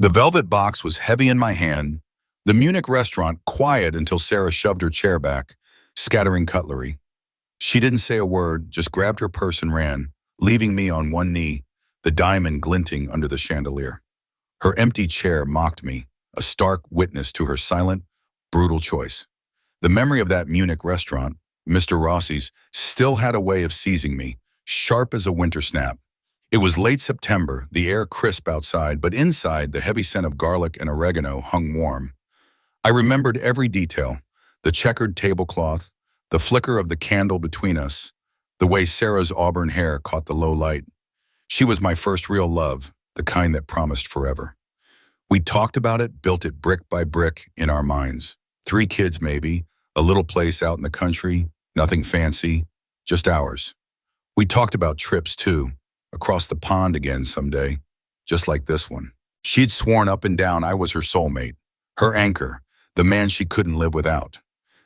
The velvet box was heavy in my hand, the Munich restaurant quiet until Sarah shoved her chair back, scattering cutlery. She didn't say a word, just grabbed her purse and ran, leaving me on one knee, the diamond glinting under the chandelier. Her empty chair mocked me, a stark witness to her silent, brutal choice. The memory of that Munich restaurant, Mr. Rossi's, still had a way of seizing me, sharp as a winter snap. It was late September, the air crisp outside, but inside the heavy scent of garlic and oregano hung warm. I remembered every detail, the checkered tablecloth, the flicker of the candle between us, the way Sarah's auburn hair caught the low light. She was my first real love, the kind that promised forever. We talked about it, built it brick by brick in our minds. 3 kids maybe, a little place out in the country, nothing fancy, just ours. We talked about trips too, across the pond again someday, just like this one. She'd sworn up and down I was her soulmate, her anchor, the man she couldn't live without.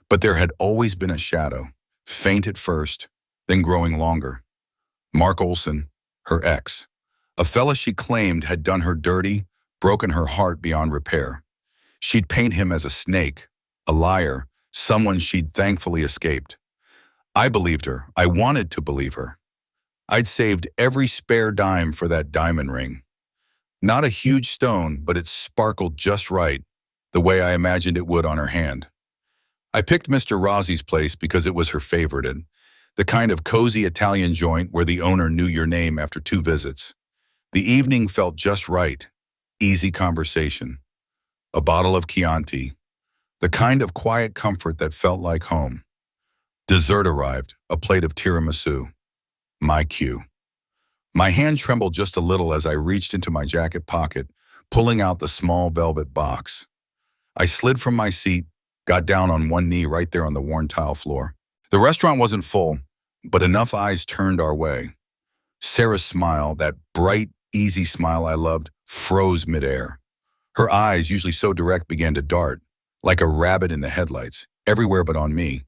But there had always been a shadow, faint at first, then growing longer. Mark Olson, her ex, a fella she claimed had done her dirty, broken her heart beyond repair. She'd paint him as a snake, a liar, someone she'd thankfully escaped. I believed her. I wanted to believe her. I'd saved every spare dime for that diamond ring. Not a huge stone, but it sparkled just right, the way I imagined it would on her hand. I picked Mr. Rossi's place because it was her favorite, and the kind of cozy Italian joint where the owner knew your name after 2 visits. The evening felt just right, easy conversation, a bottle of Chianti, the kind of quiet comfort that felt like home. Dessert arrived, a plate of tiramisu. My cue. My hand trembled just a little as I reached into my jacket pocket, pulling out the small velvet box. I slid from my seat, got down on one knee right there on the worn tile floor. The restaurant wasn't full, but enough eyes turned our way. Sarah's smile, that bright, easy smile I loved, froze midair. Her eyes, usually so direct, began to dart, like a rabbit in the headlights, everywhere but on me.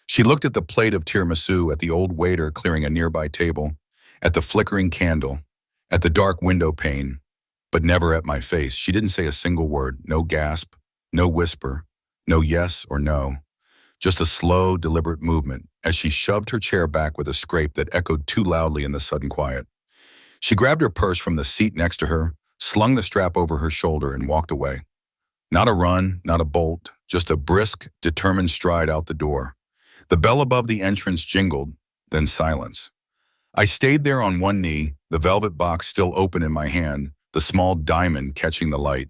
She looked at the plate of tiramisu, at the old waiter clearing a nearby table, at the flickering candle, at the dark window pane, but never at my face. She didn't say a single word, no gasp, no whisper, no yes or no. Just a slow, deliberate movement as she shoved her chair back with a scrape that echoed too loudly in the sudden quiet. She grabbed her purse from the seat next to her, slung the strap over her shoulder, and walked away. Not a run, not a bolt, just a brisk, determined stride out the door. The bell above the entrance jingled, then silence. I stayed there on one knee, the velvet box still open in my hand, the small diamond catching the light.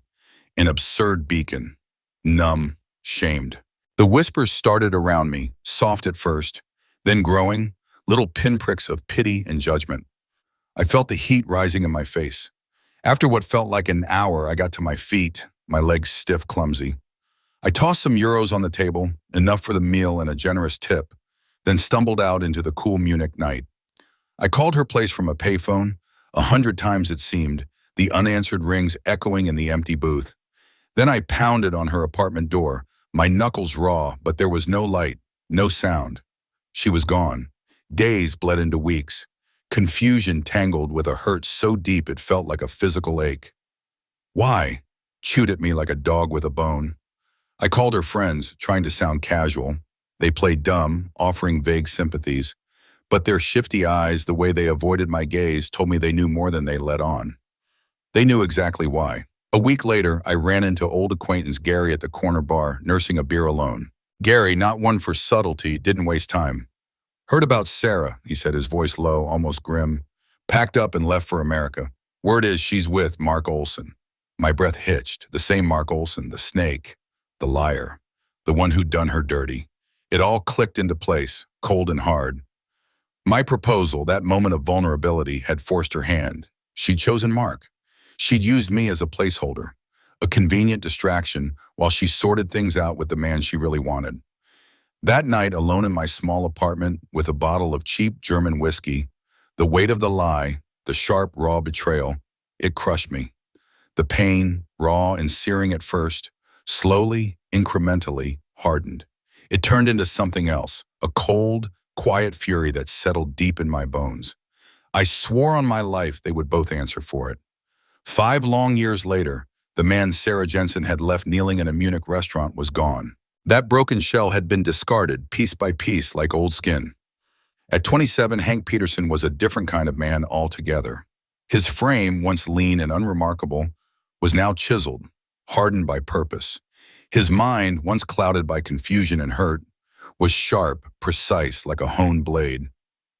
An absurd beacon. Numb, shamed. The whispers started around me, soft at first, then growing, little pinpricks of pity and judgment. I felt the heat rising in my face. After what felt like an hour, I got to my feet, my legs stiff, clumsy. I tossed some euros on the table, enough for the meal and a generous tip, then stumbled out into the cool Munich night. I called her place from a payphone, 100 times it seemed, the unanswered rings echoing in the empty booth. Then I pounded on her apartment door, my knuckles raw, but there was no light, no sound. She was gone. Days bled into weeks. Confusion tangled with a hurt so deep it felt like a physical ache. Why? Chewed at me like a dog with a bone. I called her friends, trying to sound casual. They played dumb, offering vague sympathies, but their shifty eyes, the way they avoided my gaze, told me they knew more than they let on. They knew exactly why. A week later, I ran into old acquaintance Gary at the corner bar, nursing a beer alone. Gary, not one for subtlety, didn't waste time. Heard about Sarah, he said, his voice low, almost grim. Packed up and left for America. Word is she's with Mark Olson. My breath hitched. The same Mark Olson, the snake, the liar, the one who'd done her dirty. It all clicked into place, cold and hard. My proposal, that moment of vulnerability, had forced her hand. She'd chosen Mark. She'd used me as a placeholder, a convenient distraction while she sorted things out with the man she really wanted. That night, alone in my small apartment with a bottle of cheap German whiskey, the weight of the lie, the sharp, raw betrayal, it crushed me. The pain, raw and searing at first, slowly, incrementally, hardened. It turned into something else, a cold, quiet fury that settled deep in my bones. I swore on my life they would both answer for it. 5 long years later, The man Sarah Jensen had left kneeling in a Munich restaurant was gone. That broken shell had been discarded piece by piece like old skin. At 27, Hank Peterson was a different kind of man altogether. His frame, once lean and unremarkable, was now chiseled, hardened by purpose. His mind, once clouded by confusion and hurt, was sharp, precise, like a honed blade.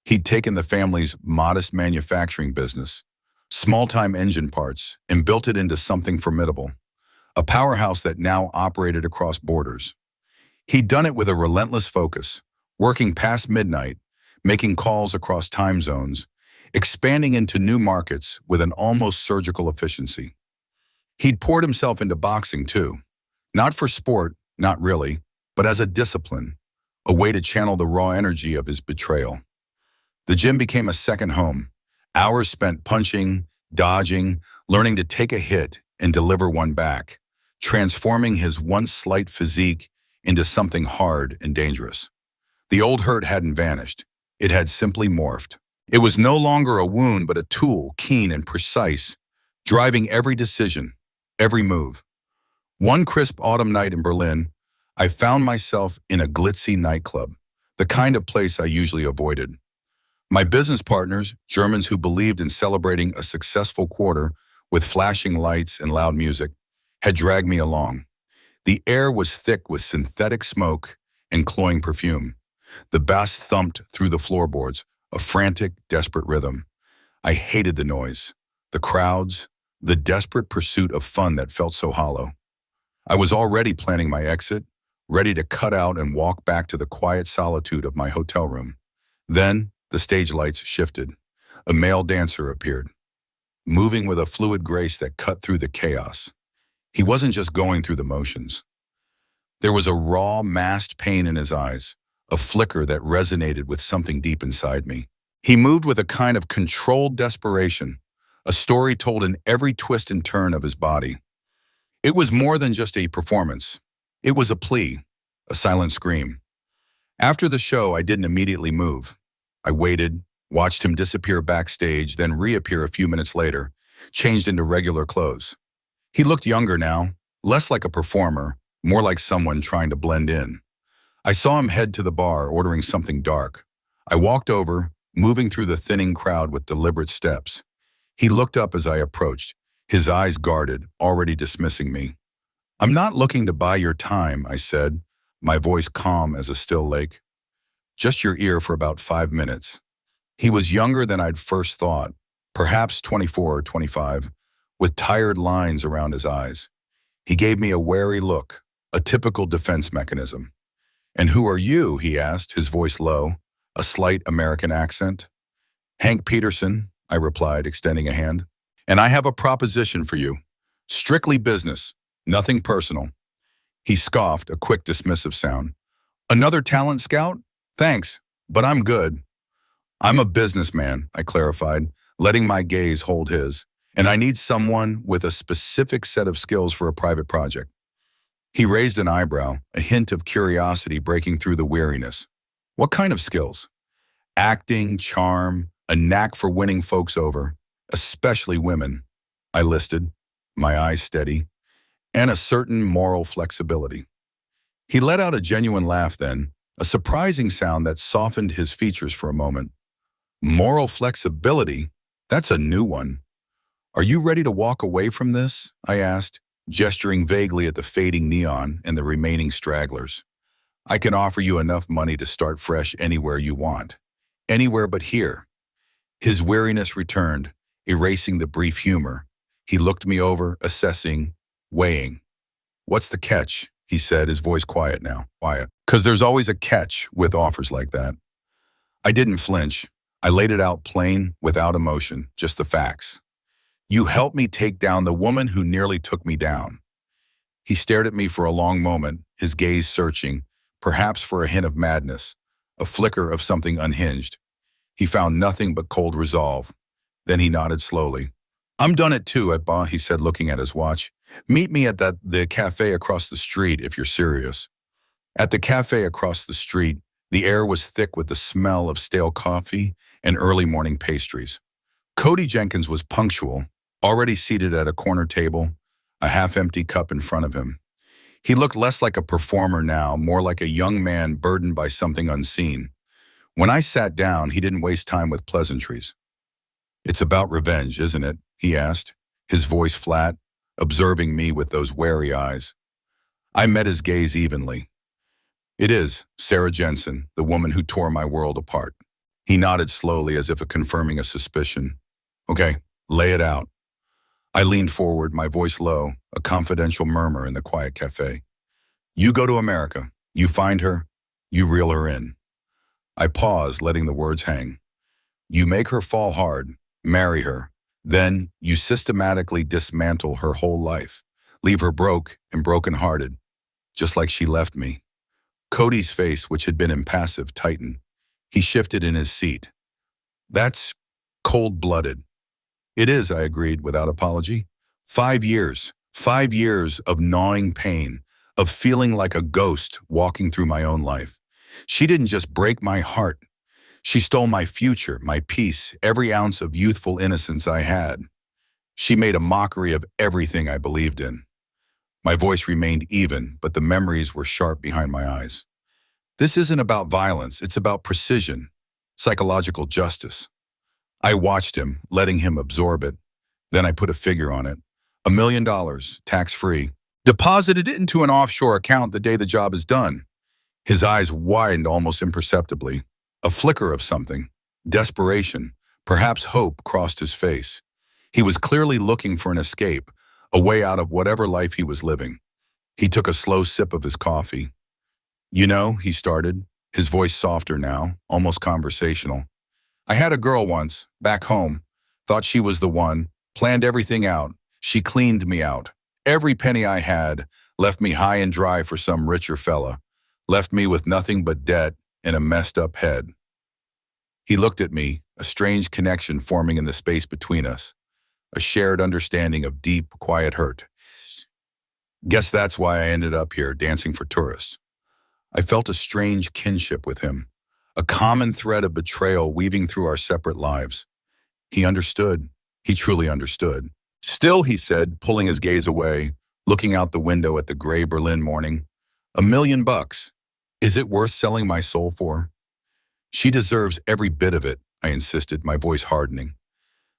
He'd taken the family's modest manufacturing business, small-time engine parts, and built it into something formidable, a powerhouse that now operated across borders. He'd done it with a relentless focus, working past midnight, making calls across time zones, expanding into new markets with an almost surgical efficiency. He'd poured himself into boxing too, not for sport, not really, but as a discipline, a way to channel the raw energy of his betrayal. The gym became a second home, hours spent punching, dodging, learning to take a hit and deliver one back, transforming his once slight physique into something hard and dangerous. The old hurt hadn't vanished. It had simply morphed. It was no longer a wound, but a tool, keen and precise, driving every decision, every move. One crisp autumn night in Berlin, I found myself in a glitzy nightclub, the kind of place I usually avoided. My business partners, Germans who believed in celebrating a successful quarter with flashing lights and loud music, had dragged me along. The air was thick with synthetic smoke and cloying perfume. The bass thumped through the floorboards, a frantic, desperate rhythm. I hated the noise, the crowds, the desperate pursuit of fun that felt so hollow. I was already planning my exit, ready to cut out and walk back to the quiet solitude of my hotel room. Then, the stage lights shifted. A male dancer appeared, moving with a fluid grace that cut through the chaos. He wasn't just going through the motions. There was a raw, masked pain in his eyes, a flicker that resonated with something deep inside me. He moved with a kind of controlled desperation, a story told in every twist and turn of his body. It was more than just a performance. It was a plea, a silent scream. After the show, I didn't immediately move. I waited, watched him disappear backstage, then reappear a few minutes later, changed into regular clothes. He looked younger now, less like a performer, more like someone trying to blend in. I saw him head to the bar, ordering something dark. I walked over, moving through the thinning crowd with deliberate steps. He looked up as I approached, his eyes guarded, already dismissing me. "I'm not looking to buy your time," I said, my voice calm as a still lake. "Just your ear for about 5 minutes." He was younger than I'd first thought, perhaps 24 or 25, with tired lines around his eyes. He gave me a wary look, a typical defense mechanism. "And who are you?" he asked, his voice low, a slight American accent. "Hank Peterson," I replied, extending a hand. "And I have a proposition for you. Strictly business, nothing personal." He scoffed, a quick dismissive sound. "Another talent scout? Thanks, but I'm good." "I'm a businessman," I clarified, letting my gaze hold his, "and I need someone with a specific set of skills for a private project." He raised an eyebrow, a hint of curiosity breaking through the weariness. "What kind of skills?" "Acting, charm, a knack for winning folks over, especially women," I listed, my eyes steady, "and a certain moral flexibility." He let out a genuine laugh then, a surprising sound that softened his features for a moment. "Moral flexibility? That's a new one. Are you ready to walk away from this?" I asked, gesturing vaguely at the fading neon and the remaining stragglers. "I can offer you enough money to start fresh anywhere you want. Anywhere but here." His weariness returned, erasing the brief humor. He looked me over, assessing, weighing. "What's the catch?" he said, his voice quiet now. "Quiet. 'Cause there's always a catch with offers like that." I didn't flinch. I laid it out plain, without emotion, just the facts. "You helped me take down the woman who nearly took me down." He stared at me for a long moment, his gaze searching, perhaps for a hint of madness, a flicker of something unhinged. He found nothing but cold resolve. Then he nodded slowly. "I'm done at 2, Etba," he said, looking at his watch. "Meet me at the cafe across the street if you're serious." At the cafe across the street, the air was thick with the smell of stale coffee and early morning pastries. Cody Jenkins was punctual, already seated at a corner table, a half-empty cup in front of him. He looked less like a performer now, more like a young man burdened by something unseen. When I sat down, he didn't waste time with pleasantries. "It's about revenge, isn't it?" he asked, his voice flat, observing me with those wary eyes. I met his gaze evenly. "It is, Sarah Jensen, the woman who tore my world apart." He nodded slowly as if confirming a suspicion. "Okay, lay it out." I leaned forward, my voice low, a confidential murmur in the quiet cafe. "You go to America. You find her. You reel her in." I paused, letting the words hang. "You make her fall hard, marry her. Then you systematically dismantle her whole life, leave her broke and broken-hearted, just like she left me." Cody's face, which had been impassive, tightened. He shifted in his seat. "That's cold-blooded." "It is," I agreed without apology. 5 years of gnawing pain, of feeling like a ghost walking through my own life. She didn't just break my heart. She stole my future, my peace, every ounce of youthful innocence I had. She made a mockery of everything I believed in. My voice remained even, but the memories were sharp behind my eyes. This isn't about violence, it's about precision, psychological justice. I watched him, letting him absorb it. Then I put a figure on it. $1 million, tax-free. Deposited it into an offshore account the day the job is done. His eyes widened almost imperceptibly. A flicker of something. Desperation, perhaps hope, crossed his face. He was clearly looking for an escape, a way out of whatever life he was living. He took a slow sip of his coffee. "You know," he started, his voice softer now, almost conversational. "I had a girl once, back home. Thought she was the one, planned everything out. She cleaned me out. Every penny I had, left me high and dry for some richer fella. Left me with nothing but debt and a messed up head." He looked at me, a strange connection forming in the space between us. A shared understanding of deep, quiet hurt. "Guess that's why I ended up here, dancing for tourists." I felt a strange kinship with him, a common thread of betrayal weaving through our separate lives. He understood. He truly understood. "Still," he said, pulling his gaze away, looking out the window at the gray Berlin morning, $1 million. Is it worth selling my soul for?" "She deserves every bit of it," I insisted, my voice hardening.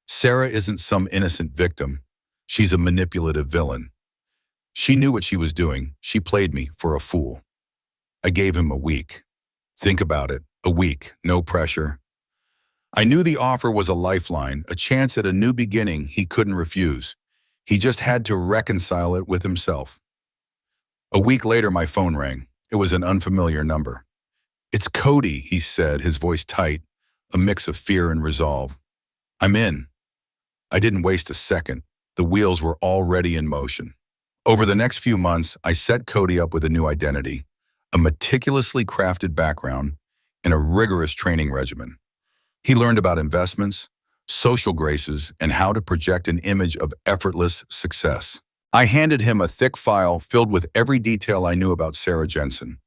"Sarah isn't some innocent victim. She's a manipulative villain. She knew what she was doing. She played me for a fool." I gave him a week. Think about it, a week, no pressure. I knew the offer was a lifeline, a chance at a new beginning he couldn't refuse. He just had to reconcile it with himself. A week later, my phone rang. It was an unfamiliar number. "It's Cody," he said, his voice tight, a mix of fear and resolve. "I'm in." I didn't waste a second. The wheels were already in motion. Over the next few months, I set Cody up with a new identity, a meticulously crafted background, and a rigorous training regimen. He learned about investments, social graces, and how to project an image of effortless success. I handed him a thick file filled with every detail I knew about Sarah Jensen.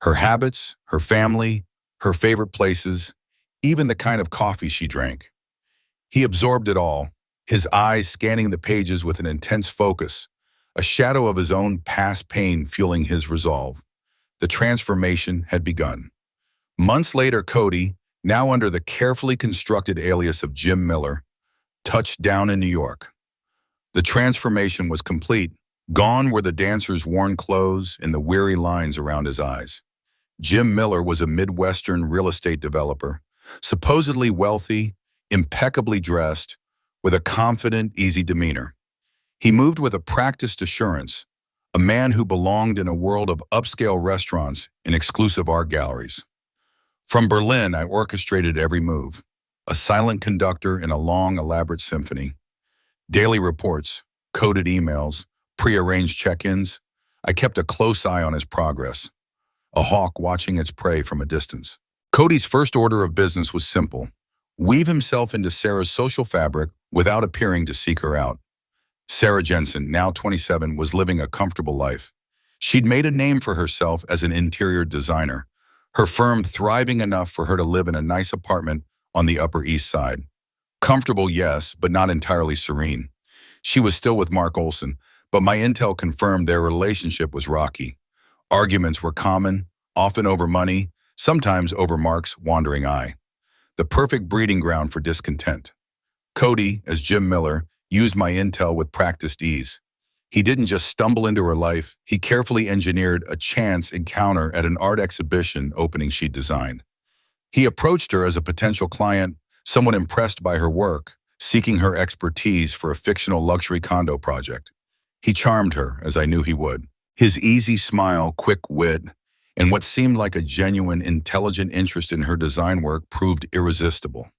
Her habits, her family, her favorite places, even the kind of coffee she drank. He absorbed it all, his eyes scanning the pages with an intense focus, a shadow of his own past pain fueling his resolve. The transformation had begun. Months later, Cody, now under the carefully constructed alias of Jim Miller, touched down in New York. The transformation was complete. Gone were the dancer's worn clothes and the weary lines around his eyes. Jim Miller was a Midwestern real estate developer, supposedly wealthy, impeccably dressed, with a confident, easy demeanor. He moved with a practiced assurance, a man who belonged in a world of upscale restaurants and exclusive art galleries. From Berlin, I orchestrated every move, a silent conductor in a long, elaborate symphony. Daily reports, coded emails, prearranged check-ins. I kept a close eye on his progress, a hawk watching its prey from a distance. Cody's first order of business was simple: weave himself into Sarah's social fabric without appearing to seek her out. Sarah Jensen, now 27, was living a comfortable life. She'd made a name for herself as an interior designer, her firm thriving enough for her to live in a nice apartment on the Upper East Side. Comfortable, yes, but not entirely serene. She was still with Mark Olson, but my intel confirmed their relationship was rocky. Arguments were common, often over money, sometimes over Mark's wandering eye. The perfect breeding ground for discontent. Cody, as Jim Miller, used my intel with practiced ease. He didn't just stumble into her life, he carefully engineered a chance encounter at an art exhibition opening she'd designed. He approached her as a potential client, someone impressed by her work, seeking her expertise for a fictional luxury condo project. He charmed her, as I knew he would. His easy smile, quick wit, and what seemed like a genuine, intelligent interest in her design work proved irresistible.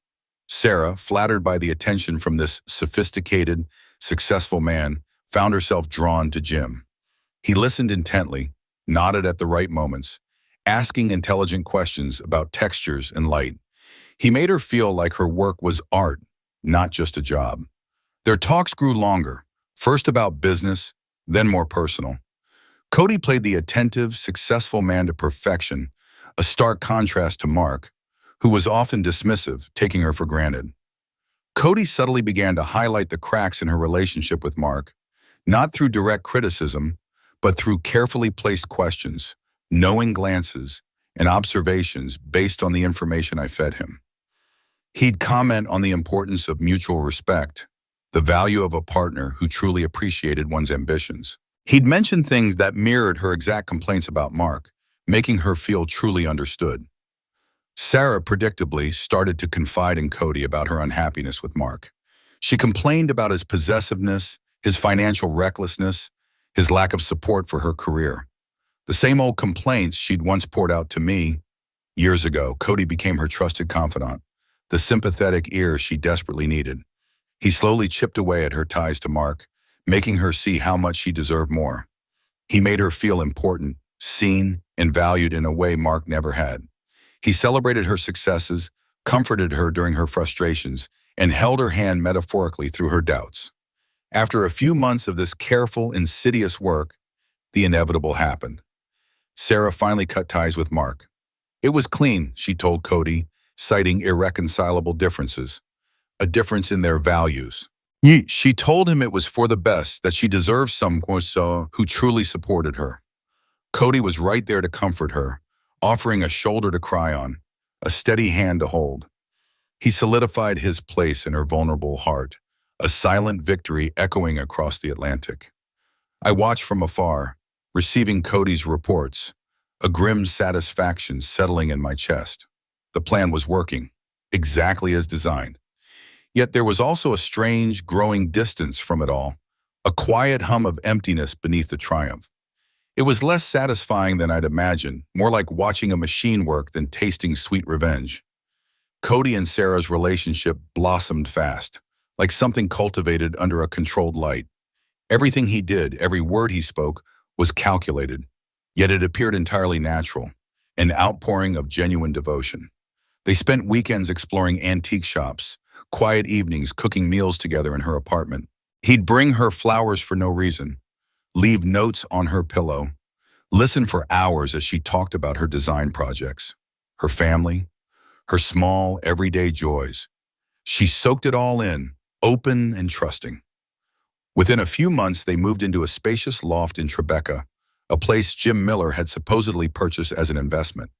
Sarah, flattered by the attention from this sophisticated, successful man, found herself drawn to Jim. He listened intently, nodded at the right moments, asking intelligent questions about textures and light. He made her feel like her work was art, not just a job. Their talks grew longer, first about business, then more personal. Cody played the attentive, successful man to perfection, a stark contrast to Mark, who was often dismissive, taking her for granted. Cody subtly began to highlight the cracks in her relationship with Mark, not through direct criticism, but through carefully placed questions, knowing glances, and observations based on the information I fed him. He'd comment on the importance of mutual respect, the value of a partner who truly appreciated one's ambitions. He'd mention things that mirrored her exact complaints about Mark, making her feel truly understood. Sarah predictably started to confide in Cody about her unhappiness with Mark. She complained about his possessiveness, his financial recklessness, his lack of support for her career. The same old complaints she'd once poured out to me. Years ago, Cody became her trusted confidant, the sympathetic ear she desperately needed. He slowly chipped away at her ties to Mark, making her see how much she deserved more. He made her feel important, seen, and valued in a way Mark never had. He celebrated her successes, comforted her during her frustrations, and held her hand metaphorically through her doubts. After a few months of this careful, insidious work, the inevitable happened. Sarah finally cut ties with Mark. It was clean, she told Cody, citing irreconcilable differences, a difference in their values. She told him it was for the best, that she deserved someone who truly supported her. Cody was right there to comfort her, offering a shoulder to cry on, a steady hand to hold. He solidified his place in her vulnerable heart, a silent victory echoing across the Atlantic. I watched from afar, receiving Cody's reports, a grim satisfaction settling in my chest. The plan was working, exactly as designed. Yet there was also a strange, growing distance from it all, a quiet hum of emptiness beneath the triumph. It was less satisfying than I'd imagined, more like watching a machine work than tasting sweet revenge. Cody and Sarah's relationship blossomed fast, like something cultivated under a controlled light. Everything he did, every word he spoke, was calculated, yet it appeared entirely natural, an outpouring of genuine devotion. They spent weekends exploring antique shops, quiet evenings cooking meals together in her apartment. He'd bring her flowers for no reason, leave notes on her pillow, listen for hours as she talked about her design projects, her family, her small, everyday joys. She soaked it all in, open and trusting. Within a few months, they moved into a spacious loft in Tribeca, a place Jim Miller had supposedly purchased as an investment.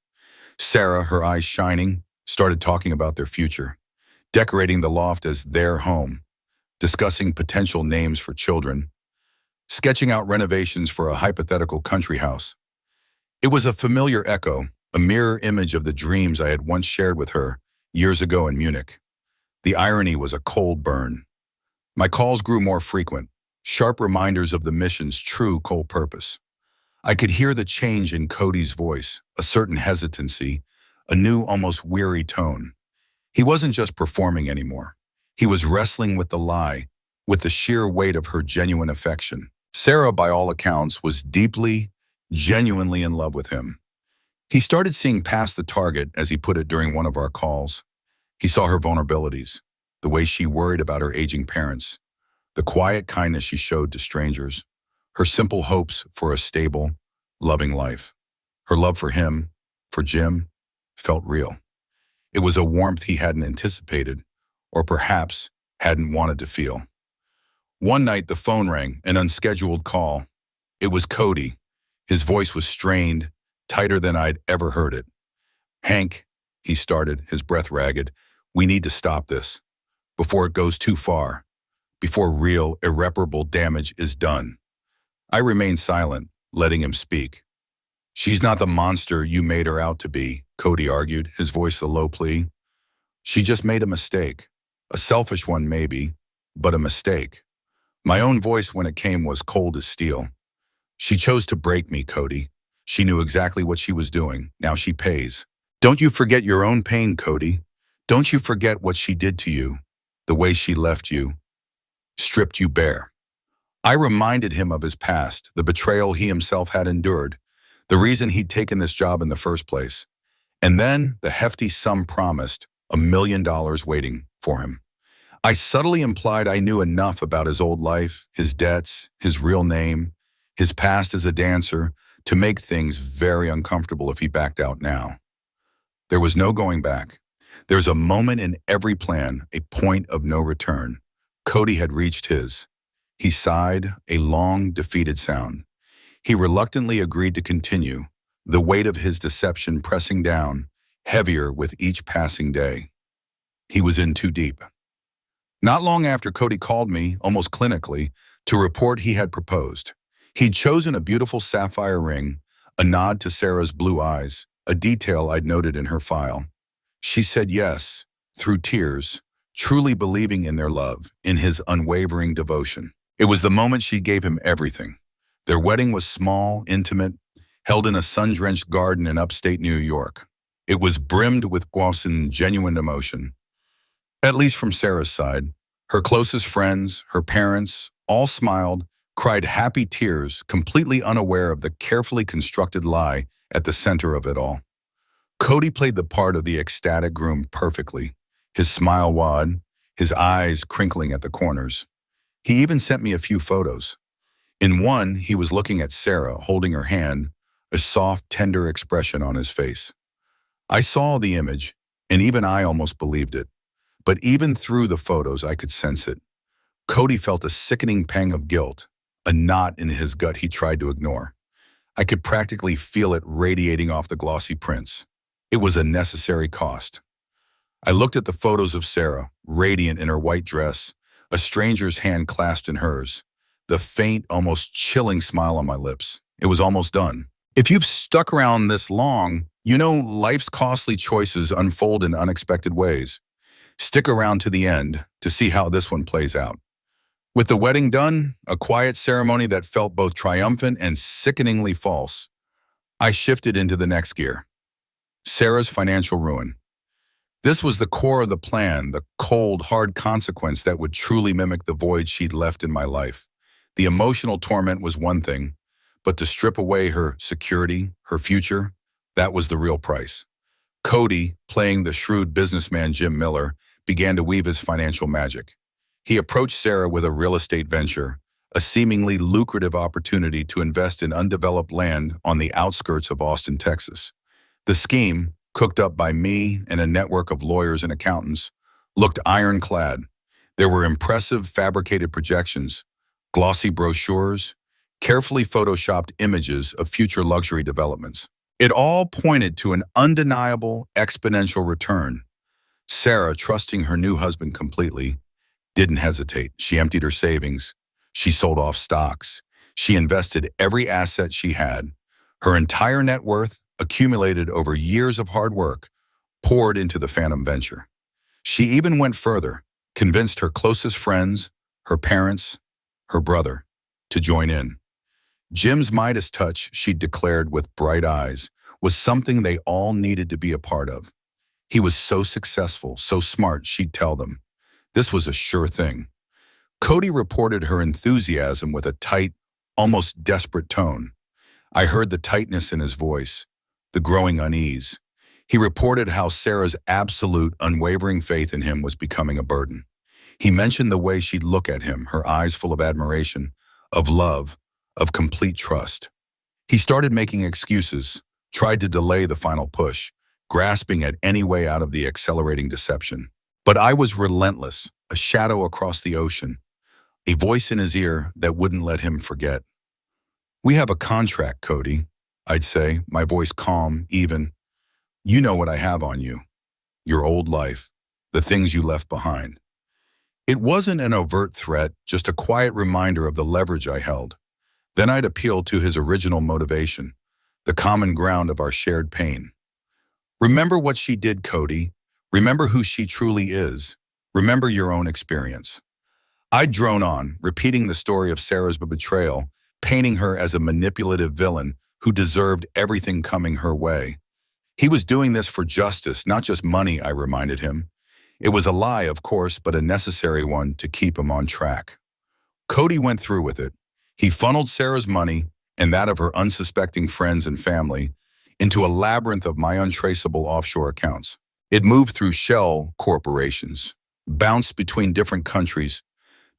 Sarah, her eyes shining, started talking about their future, decorating the loft as their home, discussing potential names for children, sketching out renovations for a hypothetical country house. It was a familiar echo, a mirror image of the dreams I had once shared with her years ago in Munich. The irony was a cold burn. My calls grew more frequent, sharp reminders of the mission's true core purpose. I could hear the change in Cody's voice, a certain hesitancy, a new, almost weary tone. He wasn't just performing anymore. He was wrestling with the lie, with the sheer weight of her genuine affection. Sarah, by all accounts, was deeply, genuinely in love with him. He started seeing past the target, as he put it during one of our calls. He saw her vulnerabilities, the way she worried about her aging parents, the quiet kindness she showed to strangers, her simple hopes for a stable, loving life. Her love for him, for Jim, felt real. It was a warmth he hadn't anticipated, or perhaps hadn't wanted to feel. One night, the phone rang, an unscheduled call. It was Cody. His voice was strained, tighter than I'd ever heard it. "Hank," he started, his breath ragged, "we need to stop this before it goes too far, before real, irreparable damage is done." I remained silent, letting him speak. "She's not the monster you made her out to be," Cody argued, his voice a low plea. "She just made a mistake. A selfish one, maybe, but a mistake." My own voice when it came was cold as steel. "She chose to break me, Cody. She knew exactly what she was doing. Now she pays. Don't you forget your own pain, Cody. Don't you forget what she did to you, the way she left you, stripped you bare." I reminded him of his past, the betrayal he himself had endured, the reason he'd taken this job in the first place, and then the hefty sum promised, $1 million waiting for him. I subtly implied I knew enough about his old life, his debts, his real name, his past as a dancer, to make things very uncomfortable if he backed out now. There was no going back. There's a moment in every plan, a point of no return. Cody had reached his. He sighed, a long, defeated sound. He reluctantly agreed to continue, the weight of his deception pressing down, heavier with each passing day. He was in too deep. Not long after, Cody called me, almost clinically, to report he had proposed. He'd chosen a beautiful sapphire ring, a nod to Sarah's blue eyes, a detail I'd noted in her file. She said yes, through tears, truly believing in their love, in his unwavering devotion. It was the moment she gave him everything. Their wedding was small, intimate, held in a sun-drenched garden in upstate New York. It was brimmed with Klaus and genuine emotion. At least from Sarah's side, her closest friends, her parents, all smiled, cried happy tears, completely unaware of the carefully constructed lie at the center of it all. Cody played the part of the ecstatic groom perfectly, his smile wide, his eyes crinkling at the corners. He even sent me a few photos. In one, he was looking at Sarah, holding her hand, a soft, tender expression on his face. I saw the image, and even I almost believed it. But even through the photos, I could sense it. Cody felt a sickening pang of guilt, a knot in his gut he tried to ignore. I could practically feel it radiating off the glossy prints. It was a necessary cost. I looked at the photos of Sarah, radiant in her white dress, a stranger's hand clasped in hers, the faint, almost chilling smile on my lips. It was almost done. If you've stuck around this long, you know life's costly choices unfold in unexpected ways. Stick around to the end to see how this one plays out. With the wedding done, a quiet ceremony that felt both triumphant and sickeningly false, I shifted into the next gear. Sarah's financial ruin. This was the core of the plan, the cold, hard consequence that would truly mimic the void she'd left in my life. The emotional torment was one thing, but to strip away her security, her future, that was the real price. Cody, playing the shrewd businessman Jim Miller, began to weave his financial magic. He approached Sarah with a real estate venture, a seemingly lucrative opportunity to invest in undeveloped land on the outskirts of Austin, Texas. The scheme, cooked up by me and a network of lawyers and accountants, looked ironclad. There were impressive fabricated projections, glossy brochures, carefully photoshopped images of future luxury developments. It all pointed to an undeniable exponential return. Sarah, trusting her new husband completely, didn't hesitate. She emptied her savings. She sold off stocks. She invested every asset she had. Her entire net worth, accumulated over years of hard work, poured into the phantom venture. She even went further, convinced her closest friends, her parents, her brother, to join in. Jim's Midas touch, she declared with bright eyes, was something they all needed to be a part of. He was so successful, so smart, she'd tell them. This was a sure thing. Cody reported her enthusiasm with a tight, almost desperate tone. I heard the tightness in his voice, the growing unease. He reported how Sarah's absolute, unwavering faith in him was becoming a burden. He mentioned the way she'd look at him, her eyes full of admiration, of love, of complete trust. He started making excuses, tried to delay the final push, grasping at any way out of the accelerating deception. But I was relentless, a shadow across the ocean. a voice in his ear that wouldn't let him forget. "We have a contract, Cody," I'd say, my voice calm, even. "You know what I have on you. Your old life. The things you left behind." It wasn't an overt threat, just a quiet reminder of the leverage I held. Then I'd appeal to his original motivation, the common ground of our shared pain. "Remember what she did, Cody. Remember who she truly is. Remember your own experience." I'd drone on, repeating the story of Sarah's betrayal, painting her as a manipulative villain who deserved everything coming her way. He was doing this for justice, not just money, I reminded him. It was a lie, of course, but a necessary one to keep him on track. Cody went through with it. He funneled Sarah's money, and that of her unsuspecting friends and family, into a labyrinth of my untraceable offshore accounts. It moved through shell corporations, bounced between different countries,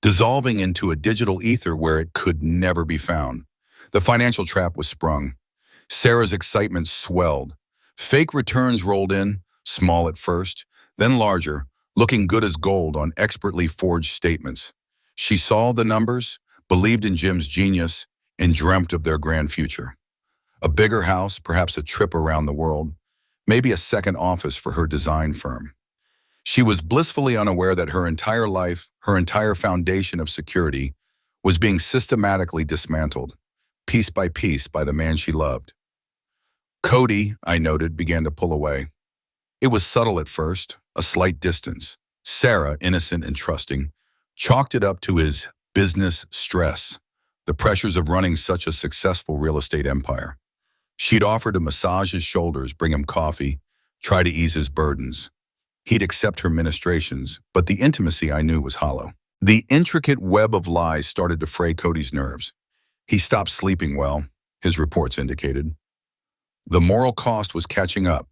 dissolving into a digital ether where it could never be found. The financial trap was sprung. Sarah's excitement swelled. Fake returns rolled in, small at first, then larger, looking good as gold on expertly forged statements. She saw the numbers, believed in Jim's genius, and dreamt of their grand future. A bigger house, perhaps a trip around the world, maybe a second office for her design firm. She was blissfully unaware that her entire life, her entire foundation of security, was being systematically dismantled, piece by the man she loved. Cody, I noted, began to pull away. It was subtle at first, a slight distance. Sarah, innocent and trusting, chalked it up to his business stress, the pressures of running such a successful real estate empire. She'd offer to massage his shoulders, bring him coffee, try to ease his burdens. He'd accept her ministrations, but the intimacy I knew was hollow. The intricate web of lies started to fray Cody's nerves. He stopped sleeping well, his reports indicated. The moral cost was catching up.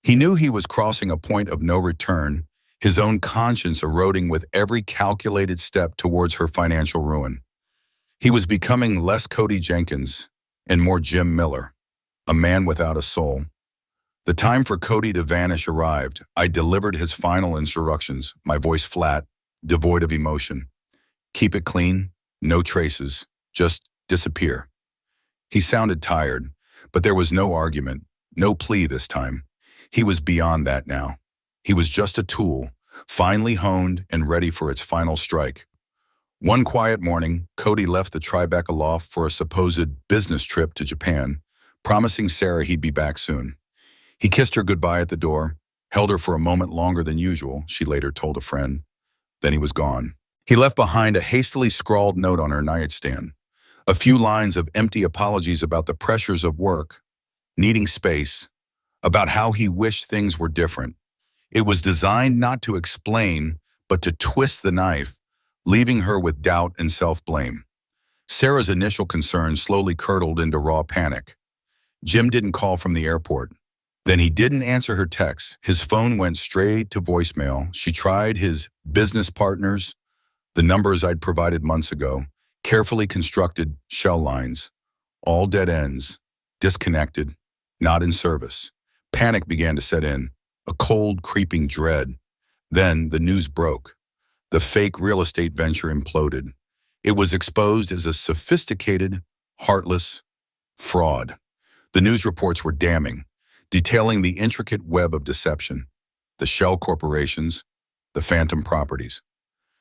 He knew he was crossing a point of no return, his own conscience eroding with every calculated step towards her financial ruin. He was becoming less Cody Jenkins and more Jim Miller, a man without a soul. The time for Cody to vanish arrived. I delivered his final instructions, my voice flat, devoid of emotion. "Keep it clean, no traces, just disappear." He sounded tired, but there was no argument, no plea this time. He was beyond that now. He was just a tool, finely honed and ready for its final strike. One quiet morning, Cody left the Tribeca loft for a supposed business trip to Japan, promising Sarah he'd be back soon. He kissed her goodbye at the door, held her for a moment longer than usual, she later told a friend. Then he was gone. He left behind a hastily scrawled note on her nightstand, a few lines of empty apologies about the pressures of work, needing space, about how he wished things were different. It was designed not to explain, but to twist the knife, leaving her with doubt and self-blame. Sarah's initial concern slowly curdled into raw panic. Jim didn't call from the airport. Then he didn't answer her texts. His phone went straight to voicemail. She tried his business partners, the numbers I'd provided months ago, carefully constructed shell lines, all dead ends, disconnected, not in service. Panic began to set in, a cold, creeping dread. Then the news broke. The fake real estate venture imploded. It was exposed as a sophisticated, heartless fraud. The news reports were damning, detailing the intricate web of deception, the shell corporations, the phantom properties.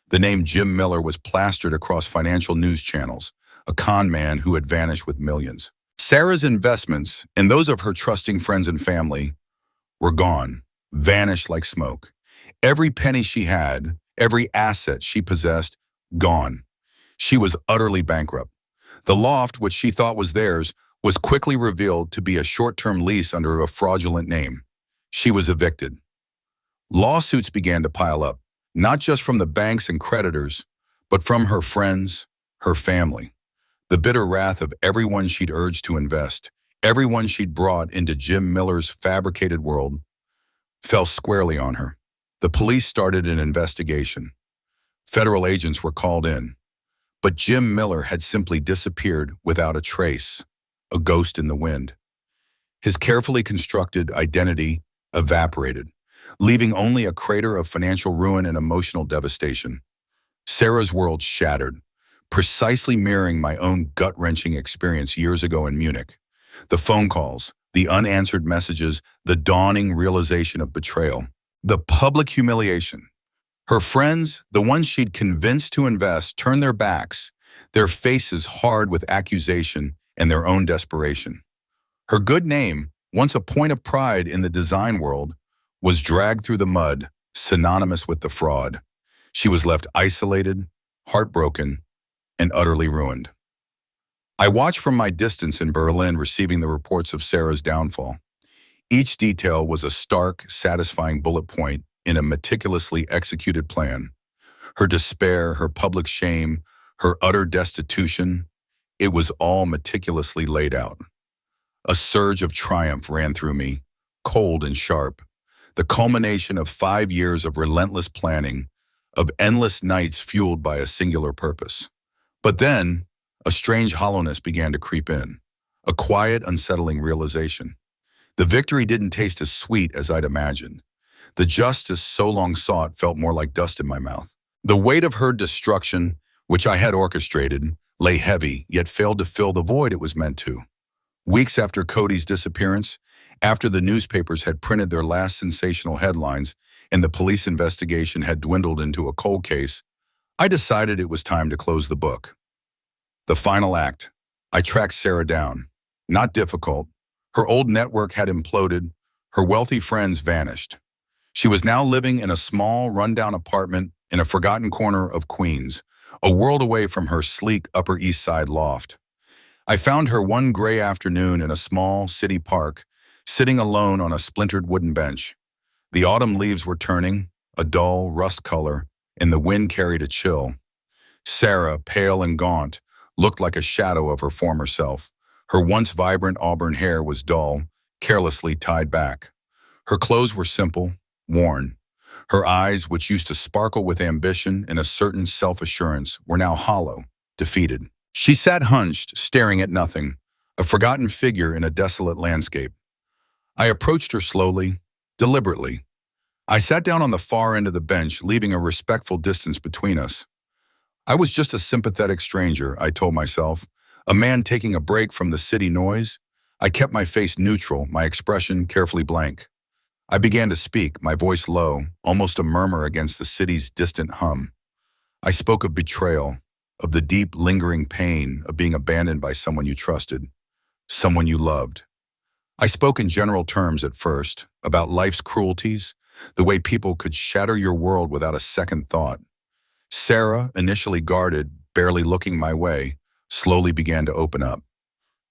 The name Jim Miller was plastered across financial news channels, a con man who had vanished with millions. Sarah's investments, and those of her trusting friends and family, were gone, vanished like smoke. Every penny she had, every asset she possessed, gone. She was utterly bankrupt. The loft, which she thought was theirs, was quickly revealed to be a short-term lease under a fraudulent name. She was evicted. Lawsuits began to pile up, not just from the banks and creditors, but from her friends, her family. The bitter wrath of everyone she'd urged to invest, everyone she'd brought into Jim Miller's fabricated world, fell squarely on her. The police started an investigation. Federal agents were called in. But Jim Miller had simply disappeared without a trace, a ghost in the wind. His carefully constructed identity evaporated, leaving only a crater of financial ruin and emotional devastation. Sarah's world shattered, precisely mirroring my own gut-wrenching experience years ago in Munich. The phone calls, the unanswered messages, the dawning realization of betrayal. The public humiliation. Her friends, the ones she'd convinced to invest, turned their backs, their faces hard with accusation and their own desperation. Her good name, once a point of pride in the design world, was dragged through the mud, synonymous with the fraud. She was left isolated, heartbroken, and utterly ruined. I watched from my distance in Berlin receiving the reports of Sarah's downfall. Each detail was a stark, satisfying bullet point in a meticulously executed plan. Her despair, her public shame, her utter destitution, it was all meticulously laid out. A surge of triumph ran through me, cold and sharp, the culmination of 5 years of relentless planning, of endless nights fueled by a singular purpose. But then, a strange hollowness began to creep in, a quiet, unsettling realization. The victory didn't taste as sweet as I'd imagined. The justice so long sought felt more like dust in my mouth. The weight of her destruction, which I had orchestrated, lay heavy, yet failed to fill the void it was meant to. Weeks after Cody's disappearance, after the newspapers had printed their last sensational headlines and the police investigation had dwindled into a cold case, I decided it was time to close the book. The final act. I tracked Sarah down. Not difficult. Her old network had imploded. Her wealthy friends vanished. She was now living in a small, rundown apartment in a forgotten corner of Queens, a world away from her sleek Upper East Side loft. I found her one gray afternoon in a small city park, sitting alone on a splintered wooden bench. The autumn leaves were turning, a dull rust color, and the wind carried a chill. Sarah, pale and gaunt, looked like a shadow of her former self. Her once vibrant auburn hair was dull, carelessly tied back. Her clothes were simple, worn. Her eyes, which used to sparkle with ambition and a certain self-assurance, were now hollow, defeated. She sat hunched, staring at nothing, a forgotten figure in a desolate landscape. I approached her slowly, deliberately. I sat down on the far end of the bench, leaving a respectful distance between us. I was just a sympathetic stranger, I told myself, a man taking a break from the city noise. I kept my face neutral, my expression carefully blank. I began to speak, my voice low, almost a murmur against the city's distant hum. I spoke of betrayal, of the deep, lingering pain of being abandoned by someone you trusted, someone you loved. I spoke in general terms at first, about life's cruelties, the way people could shatter your world without a second thought. Sarah, initially guarded, barely looking my way, slowly began to open up.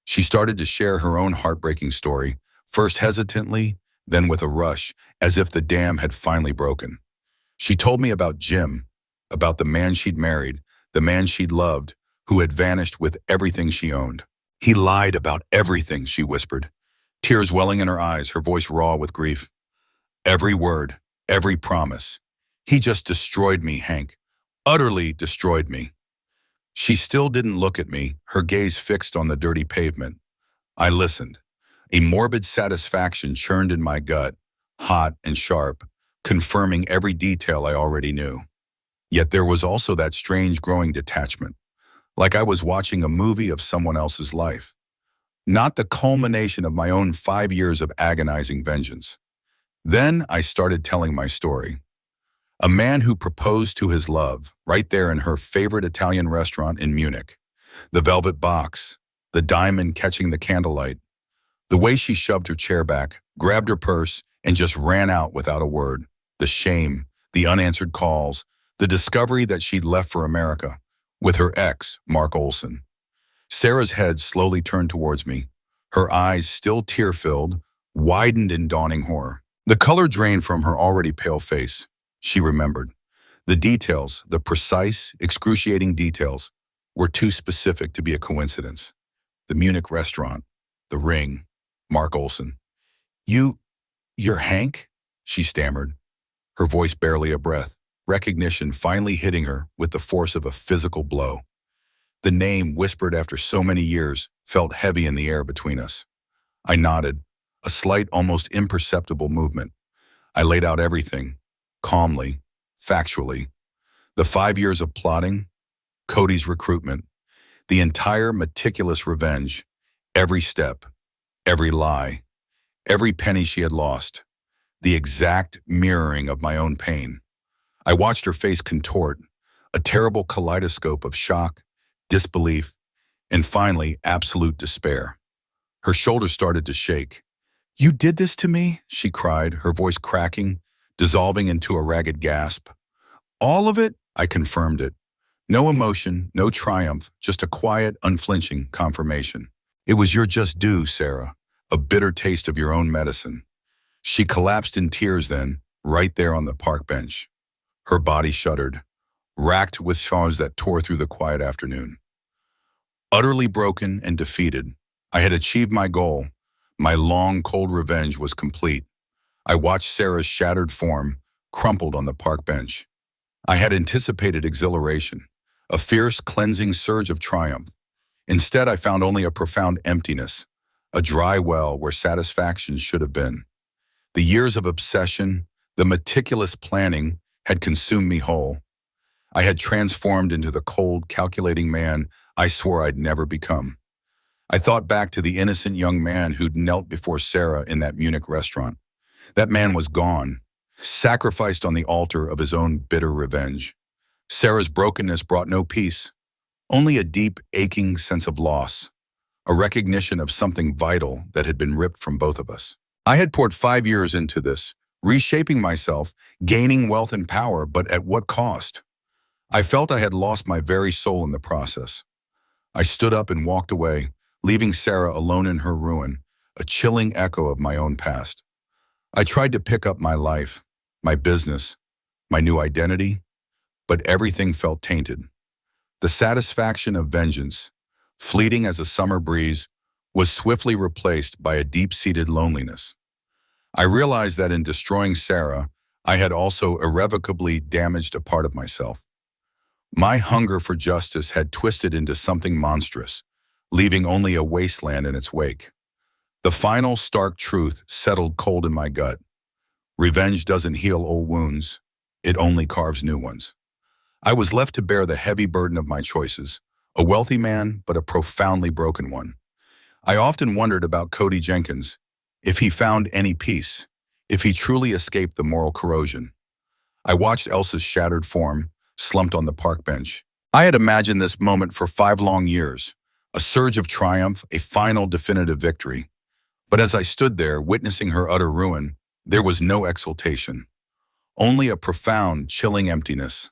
She started to share her own heartbreaking story, first hesitantly, then with a rush, as if the dam had finally broken. She told me about Jim, about the man she'd married, the man she'd loved, who had vanished with everything she owned. He lied about everything, she whispered, tears welling in her eyes, her voice raw with grief. Every word, every promise. He just destroyed me, Hank. Utterly destroyed me. She still didn't look at me, her gaze fixed on the dirty pavement. I listened. A morbid satisfaction churned in my gut, hot and sharp, confirming every detail I already knew. Yet there was also that strange growing detachment, like I was watching a movie of someone else's life, not the culmination of my own 5 years of agonizing vengeance. Then I started telling my story. A man who proposed to his love, right there in her favorite Italian restaurant in Munich. The velvet box, the diamond catching the candlelight. The way she shoved her chair back, grabbed her purse, and just ran out without a word. The shame, the unanswered calls, the discovery that she'd left for America, with her ex, Mark Olson. Sarah's head slowly turned towards me, her eyes still tear-filled, widened in dawning horror. The color drained from her already pale face. She remembered. The details, the precise, excruciating details, were too specific to be a coincidence. The Munich restaurant, the ring, Mark Olson. You're Hank? She stammered, her voice barely a breath, recognition finally hitting her with the force of a physical blow. The name, whispered after so many years, felt heavy in the air between us. I nodded, a slight, almost imperceptible movement. I laid out everything, calmly, factually. The 5 years of plotting, Cody's recruitment, the entire meticulous revenge, every step, every lie, every penny she had lost, the exact mirroring of my own pain. I watched her face contort, a terrible kaleidoscope of shock, disbelief, and finally, absolute despair. Her shoulders started to shake. "You did this to me?" she cried, her voice cracking, dissolving into a ragged gasp. "All of it?" I confirmed it. No emotion, no triumph, just a quiet, unflinching confirmation. "It was your just due, Sarah, a bitter taste of your own medicine." She collapsed in tears then, right there on the park bench. Her body shuddered, racked with scars that tore through the quiet afternoon. Utterly broken and defeated, I had achieved my goal. My long, cold revenge was complete. I watched Sarah's shattered form crumpled on the park bench. I had anticipated exhilaration, a fierce, cleansing surge of triumph. Instead, I found only a profound emptiness, a dry well where satisfaction should have been. The years of obsession, the meticulous planning, had consumed me whole. I had transformed into the cold, calculating man I swore I'd never become. I thought back to the innocent young man who'd knelt before Sarah in that Munich restaurant. That man was gone, sacrificed on the altar of his own bitter revenge. Sarah's brokenness brought no peace, only a deep, aching sense of loss, a recognition of something vital that had been ripped from both of us. I had poured 5 years into this, reshaping myself, gaining wealth and power, but at what cost? I felt I had lost my very soul in the process. I stood up and walked away, leaving Sarah alone in her ruin, a chilling echo of my own past. I tried to pick up my life, my business, my new identity, but everything felt tainted. The satisfaction of vengeance, fleeting as a summer breeze, was swiftly replaced by a deep-seated loneliness. I realized that in destroying Sarah, I had also irrevocably damaged a part of myself. My hunger for justice had twisted into something monstrous, leaving only a wasteland in its wake. The final stark truth settled cold in my gut. Revenge doesn't heal old wounds, it only carves new ones. I was left to bear the heavy burden of my choices, a wealthy man, but a profoundly broken one. I often wondered about Cody Jenkins, if he found any peace, if he truly escaped the moral corrosion. I watched Elsa's shattered form, slumped on the park bench. I had imagined this moment for 5 long years, a surge of triumph, a final definitive victory. But as I stood there, witnessing her utter ruin, there was no exultation, only a profound, chilling emptiness.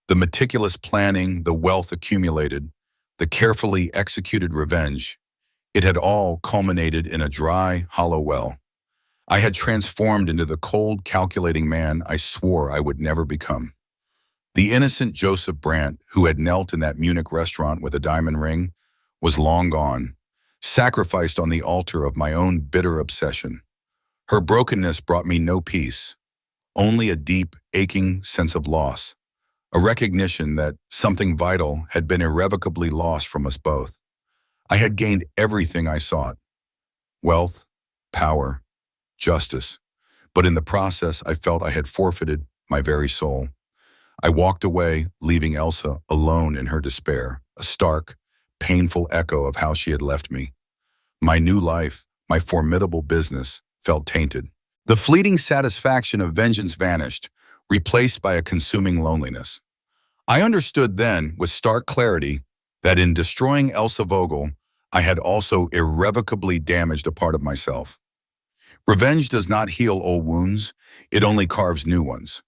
The meticulous planning, the wealth accumulated, the carefully executed revenge, it had all culminated in a dry, hollow well. I had transformed into the cold, calculating man I swore I would never become. The innocent Joseph Brandt, who had knelt in that Munich restaurant with a diamond ring, was long gone, sacrificed on the altar of my own bitter obsession. Her brokenness brought me no peace, only a deep, aching sense of loss, a recognition that something vital had been irrevocably lost from us both. I had gained everything I sought: wealth, power, justice, but in the process I felt I had forfeited my very soul. I walked away, leaving Elsa alone in her despair, a stark, painful echo of how she had left me. My new life, my formidable business, felt tainted. The fleeting satisfaction of vengeance vanished, replaced by a consuming loneliness. I understood then, with stark clarity, that in destroying Elsa Vogel, I had also irrevocably damaged a part of myself. Revenge does not heal old wounds, it only carves new ones.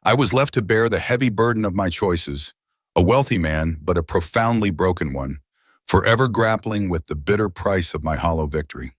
I was left to bear the heavy burden of my choices, a wealthy man, but a profoundly broken one, forever grappling with the bitter price of my hollow victory.